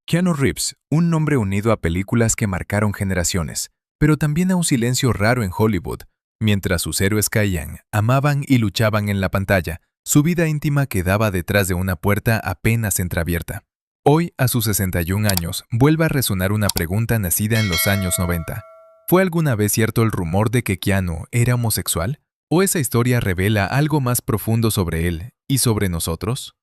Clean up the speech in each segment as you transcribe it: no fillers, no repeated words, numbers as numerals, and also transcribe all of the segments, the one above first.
Keanu Reeves, un nombre unido a películas que marcaron generaciones, pero también a un silencio raro en Hollywood. Mientras sus héroes caían, amaban y luchaban en la pantalla, su vida íntima quedaba detrás de una puerta apenas entreabierta. Hoy, a sus 61 años, vuelve a resonar una pregunta nacida en los años 90. ¿Fue alguna vez cierto el rumor de que Keanu era homosexual? ¿O esa historia revela algo más profundo sobre él y sobre nosotros?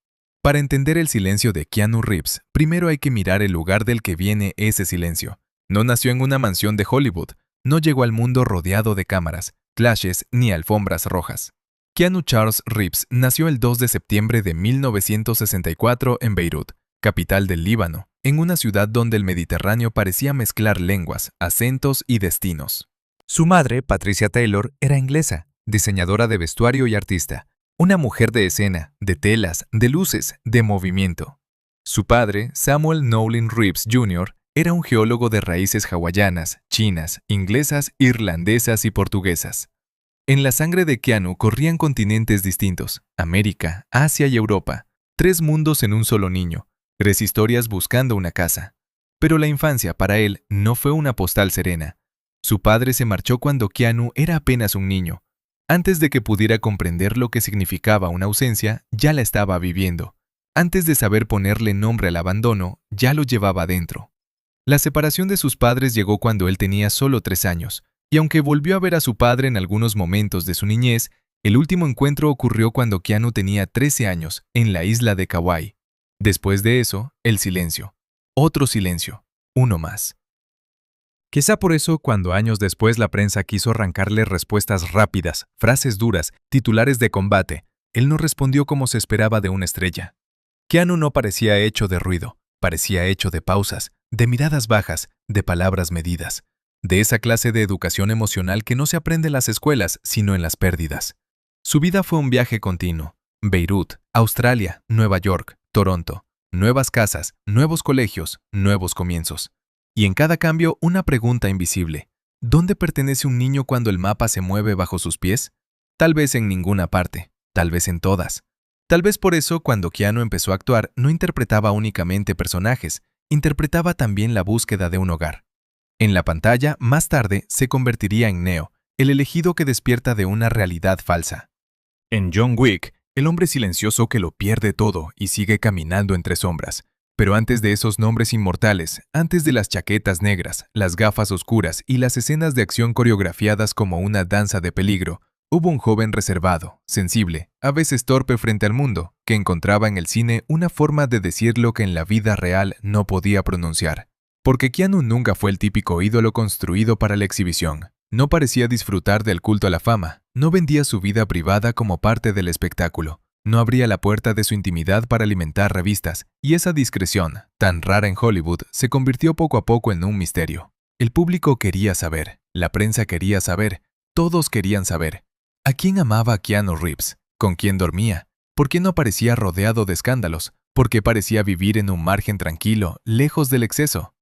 Para entender el silencio de Keanu Reeves, primero hay que mirar el lugar del que viene ese silencio. No nació en una mansión de Hollywood, no llegó al mundo rodeado de cámaras, flashes ni alfombras rojas. Keanu Charles Reeves nació el 2 de septiembre de 1964 en Beirut, capital del Líbano, en una ciudad donde el Mediterráneo parecía mezclar lenguas, acentos y destinos. Su madre, Patricia Taylor, era inglesa, diseñadora de vestuario y artista. Una mujer de escena, de telas, de luces, de movimiento. Su padre, Samuel Nowlin Reeves Jr., era un geólogo de raíces hawaianas, chinas, inglesas, irlandesas y portuguesas. En la sangre de Keanu corrían continentes distintos, América, Asia y Europa, 3 mundos en un solo niño, 3 historias buscando una casa. Pero la infancia para él no fue una postal serena. Su padre se marchó cuando Keanu era apenas un niño. Antes de que pudiera comprender lo que significaba una ausencia, ya la estaba viviendo. Antes de saber ponerle nombre al abandono, ya lo llevaba dentro. La separación de sus padres llegó cuando él tenía solo 3 años, y aunque volvió a ver a su padre en algunos momentos de su niñez, el último encuentro ocurrió cuando Keanu tenía 13 años, en la isla de Kauai. Después de eso, el silencio. Otro silencio. Uno más. Quizá por eso, cuando años después la prensa quiso arrancarle respuestas rápidas, frases duras, titulares de combate, él no respondió como se esperaba de una estrella. Keanu no parecía hecho de ruido, parecía hecho de pausas, de miradas bajas, de palabras medidas, de esa clase de educación emocional que no se aprende en las escuelas, sino en las pérdidas. Su vida fue un viaje continuo. Beirut, Australia, Nueva York, Toronto, nuevas casas, nuevos colegios, nuevos comienzos. Y en cada cambio, una pregunta invisible. ¿Dónde pertenece un niño cuando el mapa se mueve bajo sus pies? Tal vez en ninguna parte, tal vez en todas. Tal vez por eso, cuando Keanu empezó a actuar, no interpretaba únicamente personajes, interpretaba también la búsqueda de un hogar. En la pantalla, más tarde, se convertiría en Neo, el elegido que despierta de una realidad falsa. En John Wick, el hombre silencioso que lo pierde todo y sigue caminando entre sombras. Pero antes de esos nombres inmortales, antes de las chaquetas negras, las gafas oscuras y las escenas de acción coreografiadas como una danza de peligro, hubo un joven reservado, sensible, a veces torpe frente al mundo, que encontraba en el cine una forma de decir lo que en la vida real no podía pronunciar. Porque Keanu nunca fue el típico ídolo construido para la exhibición. No parecía disfrutar del culto a la fama, no vendía su vida privada como parte del espectáculo. No abría la puerta de su intimidad para alimentar revistas, y esa discreción, tan rara en Hollywood, se convirtió poco a poco en un misterio. El público quería saber, la prensa quería saber, todos querían saber. ¿A quién amaba Keanu Reeves? ¿Con quién dormía? ¿Por qué no parecía rodeado de escándalos? ¿Por qué parecía vivir en un margen tranquilo, lejos del exceso?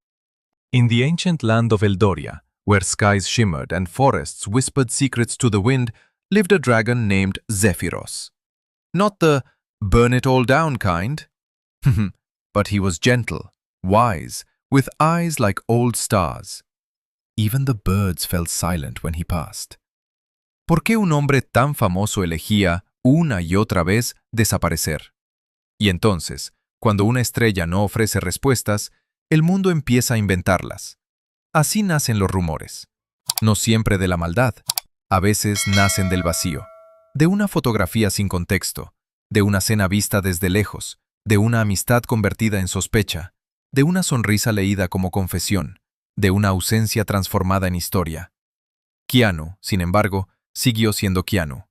In the ancient land of Eldoria, where skies shimmered and forests whispered secrets to the wind, lived a dragon named Zephyros. Not the burn it all down kind, but he was gentle, wise, with eyes like old stars. Even the birds fell silent when he passed. ¿Por qué un hombre tan famoso elegía, una y otra vez, desaparecer? Y entonces, cuando una estrella no ofrece respuestas, el mundo empieza a inventarlas. Así nacen los rumores. No siempre de la maldad, a veces nacen del vacío. De una fotografía sin contexto, de una cena vista desde lejos, de una amistad convertida en sospecha, de una sonrisa leída como confesión, de una ausencia transformada en historia. Keanu, sin embargo, siguió siendo Keanu.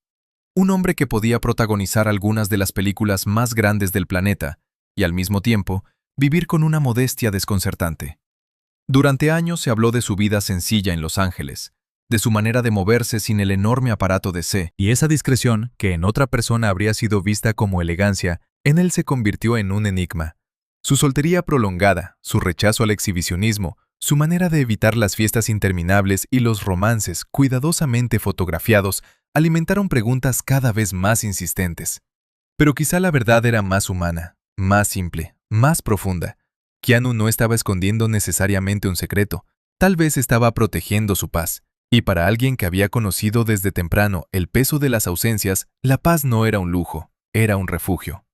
Un hombre que podía protagonizar algunas de las películas más grandes del planeta y, al mismo tiempo, vivir con una modestia desconcertante. Durante años se habló de su vida sencilla en Los Ángeles, de su manera de moverse sin el enorme aparato de C, y esa discreción, que en otra persona habría sido vista como elegancia, en él se convirtió en un enigma. Su soltería prolongada, su rechazo al exhibicionismo, su manera de evitar las fiestas interminables y los romances cuidadosamente fotografiados alimentaron preguntas cada vez más insistentes. Pero quizá la verdad era más humana, más simple, más profunda. Keanu no estaba escondiendo necesariamente un secreto, tal vez estaba protegiendo su paz. Y para alguien que había conocido desde temprano el peso de las ausencias, la paz no era un lujo, era un refugio.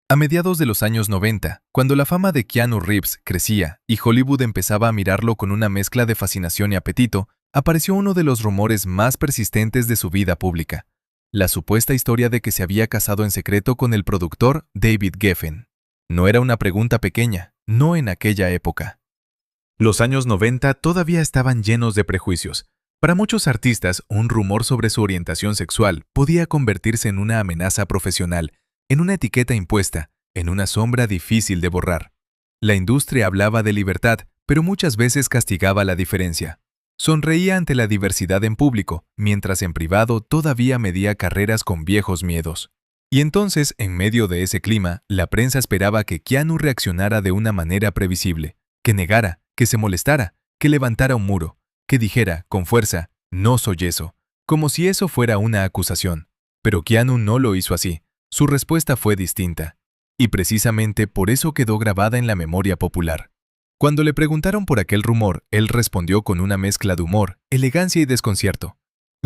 A mediados de los años 90, cuando la fama de Keanu Reeves crecía y Hollywood empezaba a mirarlo con una mezcla de fascinación y apetito, apareció uno de los rumores más persistentes de su vida pública: la supuesta historia de que se había casado en secreto con el productor David Geffen. No era una pregunta pequeña, no en aquella época. Los años 90 todavía estaban llenos de prejuicios. Para muchos artistas, un rumor sobre su orientación sexual podía convertirse en una amenaza profesional, en una etiqueta impuesta, en una sombra difícil de borrar. La industria hablaba de libertad, pero muchas veces castigaba la diferencia. Sonreía ante la diversidad en público, mientras en privado todavía medía carreras con viejos miedos. Y entonces, en medio de ese clima, la prensa esperaba que Keanu reaccionara de una manera previsible, que negara, que se molestara, que levantara un muro, que dijera, con fuerza, no soy eso, como si eso fuera una acusación. Pero Keanu no lo hizo así. Su respuesta fue distinta. Y precisamente por eso quedó grabada en la memoria popular. Cuando le preguntaron por aquel rumor, él respondió con una mezcla de humor, elegancia y desconcierto.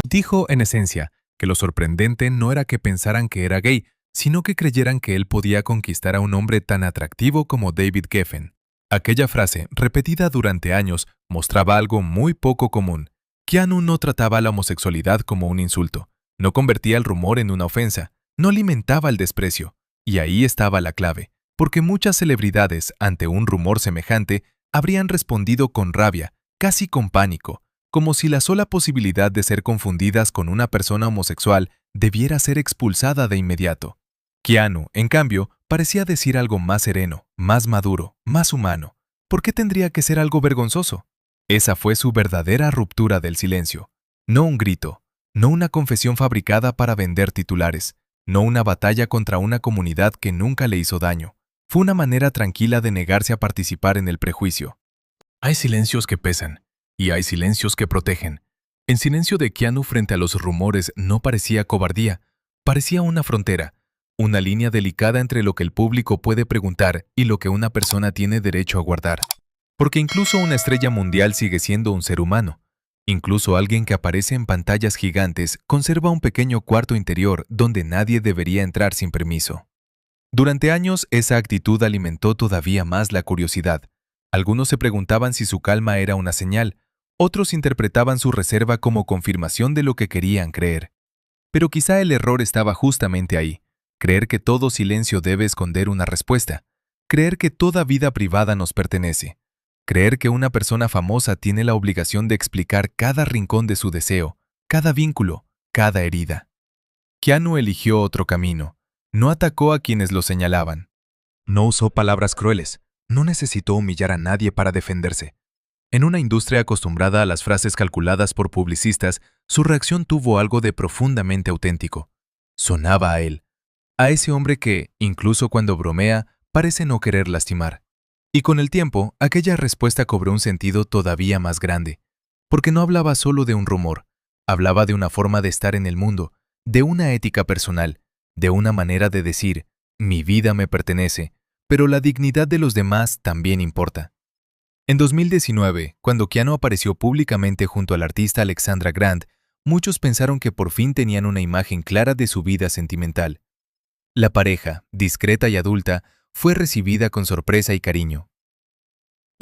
Dijo, en esencia, que lo sorprendente no era que pensaran que era gay, sino que creyeran que él podía conquistar a un hombre tan atractivo como David Geffen. Aquella frase, repetida durante años, mostraba algo muy poco común. Keanu no trataba la homosexualidad como un insulto, no convertía el rumor en una ofensa, no alimentaba el desprecio. Y ahí estaba la clave, porque muchas celebridades, ante un rumor semejante, habrían respondido con rabia, casi con pánico, como si la sola posibilidad de ser confundidas con una persona homosexual debiera ser expulsada de inmediato. Keanu, en cambio, parecía decir algo más sereno, más maduro, más humano. ¿Por qué tendría que ser algo vergonzoso? Esa fue su verdadera ruptura del silencio. No un grito, no una confesión fabricada para vender titulares, no una batalla contra una comunidad que nunca le hizo daño. Fue una manera tranquila de negarse a participar en el prejuicio. Hay silencios que pesan, y hay silencios que protegen. El silencio de Keanu frente a los rumores no parecía cobardía, parecía una frontera, una línea delicada entre lo que el público puede preguntar y lo que una persona tiene derecho a guardar. Porque incluso una estrella mundial sigue siendo un ser humano. Incluso alguien que aparece en pantallas gigantes conserva un pequeño cuarto interior donde nadie debería entrar sin permiso. Durante años, esa actitud alimentó todavía más la curiosidad. Algunos se preguntaban si su calma era una señal, otros interpretaban su reserva como confirmación de lo que querían creer. Pero quizá el error estaba justamente ahí: creer que todo silencio debe esconder una respuesta, creer que toda vida privada nos pertenece, creer que una persona famosa tiene la obligación de explicar cada rincón de su deseo, cada vínculo, cada herida. Keanu eligió otro camino. No atacó a quienes lo señalaban. No usó palabras crueles. No necesitó humillar a nadie para defenderse. En una industria acostumbrada a las frases calculadas por publicistas, su reacción tuvo algo de profundamente auténtico. Sonaba a él, a ese hombre que, incluso cuando bromea, parece no querer lastimar. Y con el tiempo, aquella respuesta cobró un sentido todavía más grande, porque no hablaba solo de un rumor, hablaba de una forma de estar en el mundo, de una ética personal, de una manera de decir, mi vida me pertenece, pero la dignidad de los demás también importa. En 2019, cuando Keanu apareció públicamente junto al artista Alexandra Grant, muchos pensaron que por fin tenían una imagen clara de su vida sentimental. La pareja, discreta y adulta, fue recibida con sorpresa y cariño.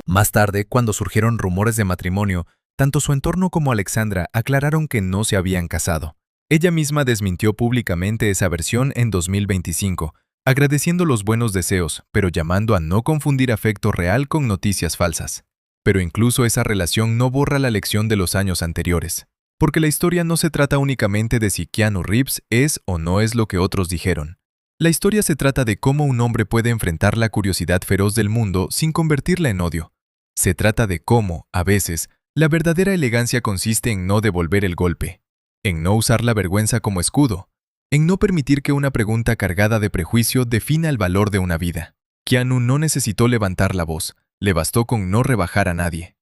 Más tarde, cuando surgieron rumores de matrimonio, tanto su entorno como Alexandra aclararon que no se habían casado. Ella misma desmintió públicamente esa versión en 2025, agradeciendo los buenos deseos, pero llamando a no confundir afecto real con noticias falsas. Pero incluso esa relación no borra la lección de los años anteriores, porque la historia no se trata únicamente de si Keanu Reeves es o no es lo que otros dijeron. La historia se trata de cómo un hombre puede enfrentar la curiosidad feroz del mundo sin convertirla en odio. Se trata de cómo, a veces, la verdadera elegancia consiste en no devolver el golpe, en no usar la vergüenza como escudo, en no permitir que una pregunta cargada de prejuicio defina el valor de una vida. Keanu no necesitó levantar la voz, le bastó con no rebajar a nadie.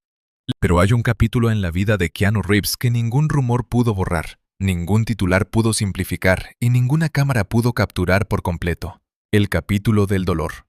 Pero hay un capítulo en la vida de Keanu Reeves que ningún rumor pudo borrar, ningún titular pudo simplificar y ninguna cámara pudo capturar por completo: el capítulo del dolor.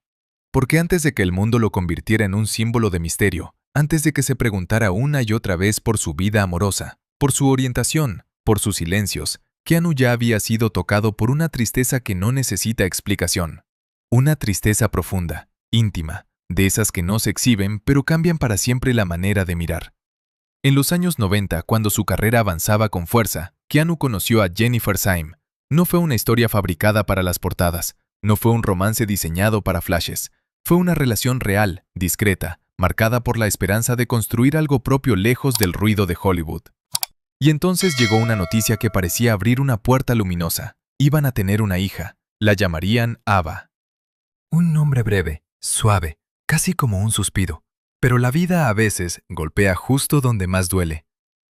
Porque antes de que el mundo lo convirtiera en un símbolo de misterio, antes de que se preguntara una y otra vez por su vida amorosa, por su orientación, por sus silencios, Keanu ya había sido tocado por una tristeza que no necesita explicación. Una tristeza profunda, íntima, de esas que no se exhiben pero cambian para siempre la manera de mirar. En los años 90, cuando su carrera avanzaba con fuerza, Keanu conoció a Jennifer Syme. No fue una historia fabricada para las portadas, no fue un romance diseñado para flashes, fue una relación real, discreta, marcada por la esperanza de construir algo propio lejos del ruido de Hollywood. Y entonces llegó una noticia que parecía abrir una puerta luminosa. Iban a tener una hija. La llamarían Ava. Un nombre breve, suave, casi como un suspiro. Pero la vida a veces golpea justo donde más duele.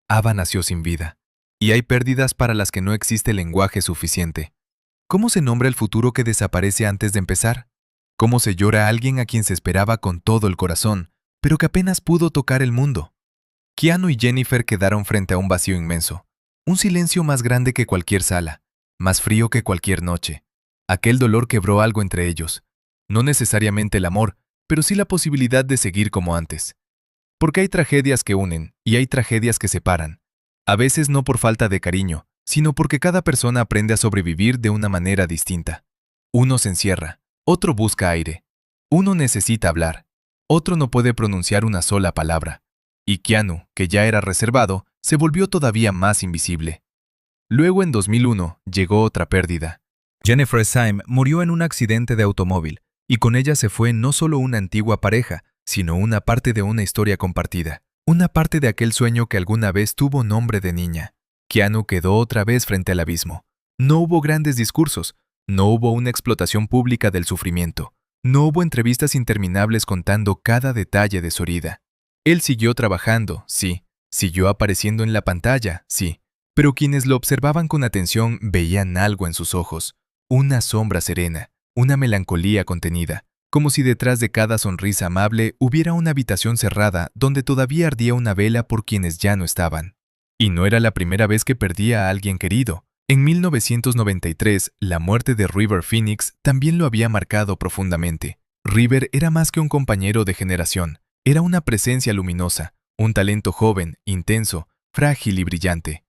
Ava nació sin vida. Y hay pérdidas para las que no existe lenguaje suficiente. ¿Cómo se nombra el futuro que desaparece antes de empezar? ¿Cómo se llora a alguien a quien se esperaba con todo el corazón, pero que apenas pudo tocar el mundo? Keanu y Jennifer quedaron frente a un vacío inmenso, un silencio más grande que cualquier sala, más frío que cualquier noche. Aquel dolor quebró algo entre ellos, no necesariamente el amor, pero sí la posibilidad de seguir como antes. Porque hay tragedias que unen y hay tragedias que separan. A veces no por falta de cariño, sino porque cada persona aprende a sobrevivir de una manera distinta. Uno se encierra, otro busca aire. Uno necesita hablar, otro no puede pronunciar una sola palabra. Y Keanu, que ya era reservado, se volvió todavía más invisible. Luego, en 2001, llegó otra pérdida. Jennifer Syme murió en un accidente de automóvil, y con ella se fue no solo una antigua pareja, sino una parte de una historia compartida, una parte de aquel sueño que alguna vez tuvo nombre de niña. Keanu quedó otra vez frente al abismo. No hubo grandes discursos, no hubo una explotación pública del sufrimiento, no hubo entrevistas interminables contando cada detalle de su herida. Él siguió trabajando, sí, siguió apareciendo en la pantalla, sí, pero quienes lo observaban con atención veían algo en sus ojos, una sombra serena, una melancolía contenida, como si detrás de cada sonrisa amable hubiera una habitación cerrada donde todavía ardía una vela por quienes ya no estaban. Y no era la primera vez que perdía a alguien querido. En 1993, la muerte de River Phoenix también lo había marcado profundamente. River era más que un compañero de generación. Era una presencia luminosa, un talento joven, intenso, frágil y brillante.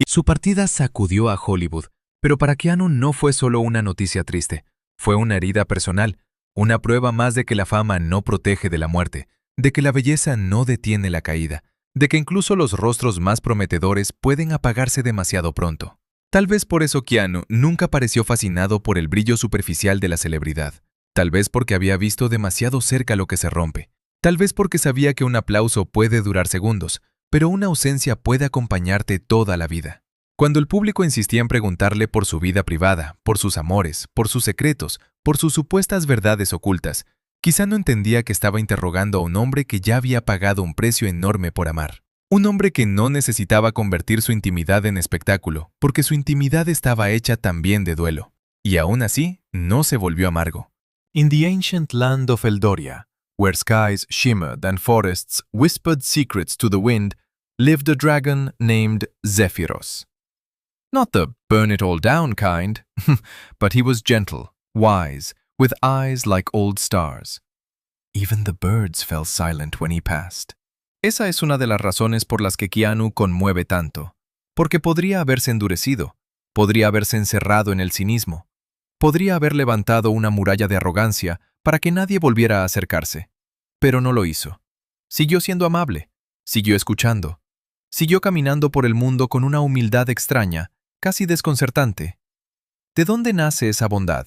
Su partida sacudió a Hollywood, pero para Keanu no fue solo una noticia triste, fue una herida personal, una prueba más de que la fama no protege de la muerte, de que la belleza no detiene la caída, de que incluso los rostros más prometedores pueden apagarse demasiado pronto. Tal vez por eso Keanu nunca pareció fascinado por el brillo superficial de la celebridad, tal vez porque había visto demasiado cerca lo que se rompe. Tal vez porque sabía que un aplauso puede durar segundos, pero una ausencia puede acompañarte toda la vida. Cuando el público insistía en preguntarle por su vida privada, por sus amores, por sus secretos, por sus supuestas verdades ocultas, quizá no entendía que estaba interrogando a un hombre que ya había pagado un precio enorme por amar. Un hombre que no necesitaba convertir su intimidad en espectáculo, porque su intimidad estaba hecha también de duelo. Y aún así, no se volvió amargo. In the ancient land of Eldoria, where skies shimmered and forests whispered secrets to the wind, lived a dragon named Zephyros. Not the burn-it-all-down kind, but he was gentle, wise, with eyes like old stars. Even the birds fell silent when he passed. Esa es una de las razones por las que Keanu conmueve tanto, porque podría haberse endurecido, podría haberse encerrado en el cinismo, podría haber levantado una muralla de arrogancia para que nadie volviera a acercarse. Pero no lo hizo. Siguió siendo amable, siguió escuchando, siguió caminando por el mundo con una humildad extraña, casi desconcertante. ¿De dónde nace esa bondad?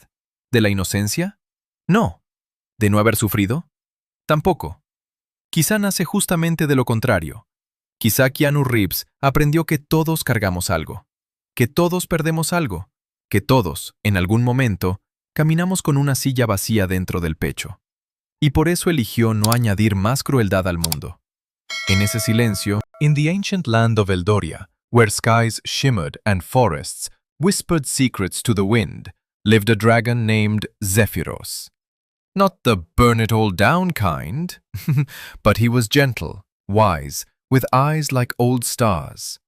¿De la inocencia? No. ¿De no haber sufrido? Tampoco. Quizá nace justamente de lo contrario. Quizá Keanu Reeves aprendió que todos cargamos algo, que todos perdemos algo, que todos, en algún momento, caminamos con una silla vacía dentro del pecho. Y por eso eligió no añadir más crueldad al mundo. En ese silencio, in the ancient land of Eldoria, where skies shimmered and forests whispered secrets to the wind, lived a dragon named Zephyros. Not the burn-it-all-down kind, but he was gentle, wise, with eyes like old stars.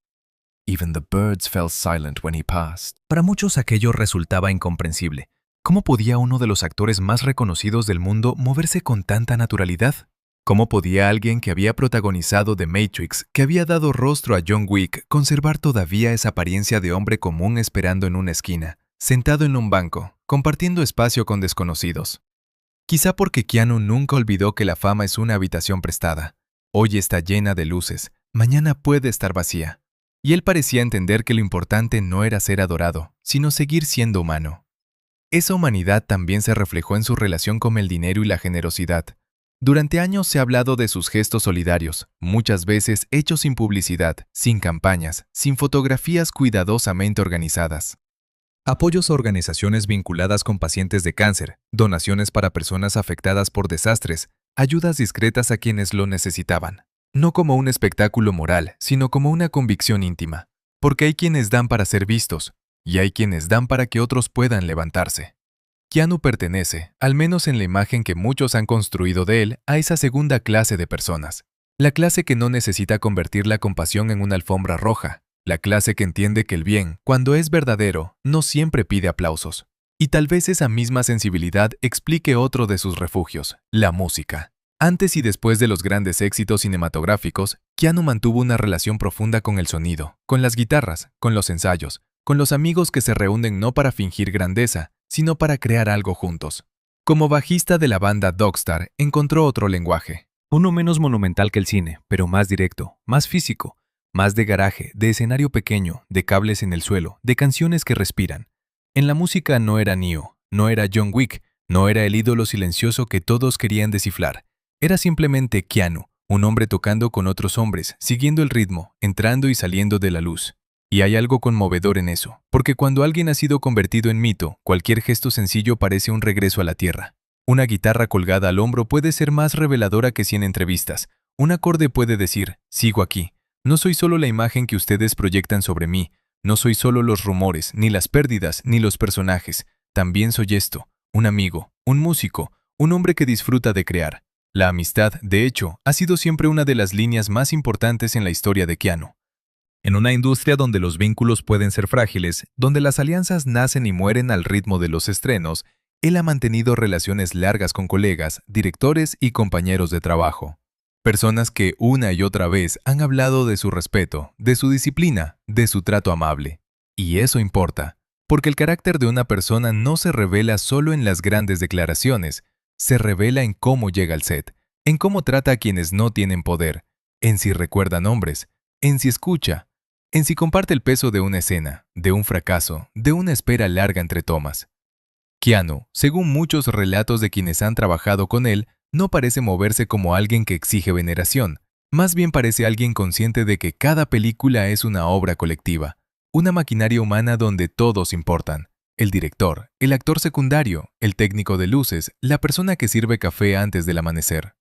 Even the birds fell silent when he passed. Para muchos aquello resultaba incomprensible. ¿Cómo podía uno de los actores más reconocidos del mundo moverse con tanta naturalidad? ¿Cómo podía alguien que había protagonizado The Matrix, que había dado rostro a John Wick, conservar todavía esa apariencia de hombre común esperando en una esquina, sentado en un banco, compartiendo espacio con desconocidos? Quizá porque Keanu nunca olvidó que la fama es una habitación prestada. Hoy está llena de luces, mañana puede estar vacía. Y él parecía entender que lo importante no era ser adorado, sino seguir siendo humano. Esa humanidad también se reflejó en su relación con el dinero y la generosidad. Durante años se ha hablado de sus gestos solidarios, muchas veces hechos sin publicidad, sin campañas, sin fotografías cuidadosamente organizadas. Apoyos a organizaciones vinculadas con pacientes de cáncer, donaciones para personas afectadas por desastres, ayudas discretas a quienes lo necesitaban. No como un espectáculo moral, sino como una convicción íntima. Porque hay quienes dan para ser vistos, y hay quienes dan para que otros puedan levantarse. Keanu pertenece, al menos en la imagen que muchos han construido de él, a esa segunda clase de personas. La clase que no necesita convertir la compasión en una alfombra roja. La clase que entiende que el bien, cuando es verdadero, no siempre pide aplausos. Y tal vez esa misma sensibilidad explique otro de sus refugios, la música. Antes y después de los grandes éxitos cinematográficos, Keanu mantuvo una relación profunda con el sonido, con las guitarras, con los ensayos, con los amigos que se reúnen no para fingir grandeza, sino para crear algo juntos. Como bajista de la banda Dogstar, encontró otro lenguaje. Uno menos monumental que el cine, pero más directo, más físico, más de garaje, de escenario pequeño, de cables en el suelo, de canciones que respiran. En la música no era Neo, no era John Wick, no era el ídolo silencioso que todos querían descifrar. Era simplemente Keanu, un hombre tocando con otros hombres, siguiendo el ritmo, entrando y saliendo de la luz. Y hay algo conmovedor en eso, porque cuando alguien ha sido convertido en mito, cualquier gesto sencillo parece un regreso a la tierra. Una guitarra colgada al hombro puede ser más reveladora que 100 entrevistas. Un acorde puede decir, sigo aquí. No soy solo la imagen que ustedes proyectan sobre mí, no soy solo los rumores, ni las pérdidas, ni los personajes. También soy esto, un amigo, un músico, un hombre que disfruta de crear. La amistad, de hecho, ha sido siempre una de las líneas más importantes en la historia de Keanu. En una industria donde los vínculos pueden ser frágiles, donde las alianzas nacen y mueren al ritmo de los estrenos, él ha mantenido relaciones largas con colegas, directores y compañeros de trabajo. Personas que una y otra vez han hablado de su respeto, de su disciplina, de su trato amable. Y eso importa, porque el carácter de una persona no se revela solo en las grandes declaraciones, se revela en cómo llega al set, en cómo trata a quienes no tienen poder, en si recuerda nombres, en si escucha, en si comparte el peso de una escena, de un fracaso, de una espera larga entre tomas. Keanu, según muchos relatos de quienes han trabajado con él, no parece moverse como alguien que exige veneración, más bien parece alguien consciente de que cada película es una obra colectiva, una maquinaria humana donde todos importan. El director, el actor secundario, el técnico de luces, la persona que sirve café antes del amanecer.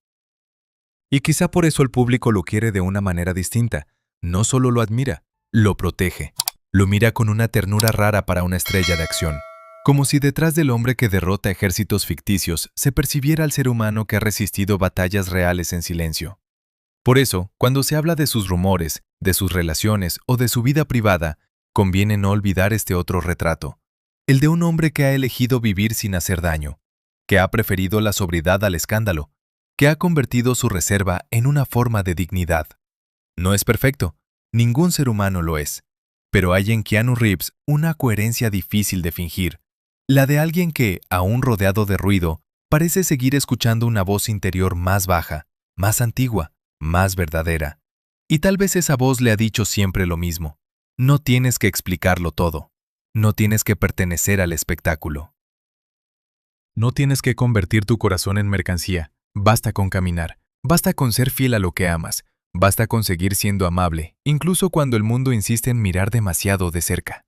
Y quizá por eso el público lo quiere de una manera distinta. No solo lo admira, lo protege. Lo mira con una ternura rara para una estrella de acción. Como si detrás del hombre que derrota ejércitos ficticios se percibiera al ser humano que ha resistido batallas reales en silencio. Por eso, cuando se habla de sus rumores, de sus relaciones o de su vida privada, conviene no olvidar este otro retrato. El de un hombre que ha elegido vivir sin hacer daño, que ha preferido la sobriedad al escándalo, que ha convertido su reserva en una forma de dignidad. No es perfecto, ningún ser humano lo es, pero hay en Keanu Reeves una coherencia difícil de fingir, la de alguien que, aún rodeado de ruido, parece seguir escuchando una voz interior más baja, más antigua, más verdadera. Y tal vez esa voz le ha dicho siempre lo mismo. No tienes que explicarlo todo. No tienes que pertenecer al espectáculo. No tienes que convertir tu corazón en mercancía. Basta con caminar. Basta con ser fiel a lo que amas. Basta con seguir siendo amable, incluso cuando el mundo insiste en mirar demasiado de cerca.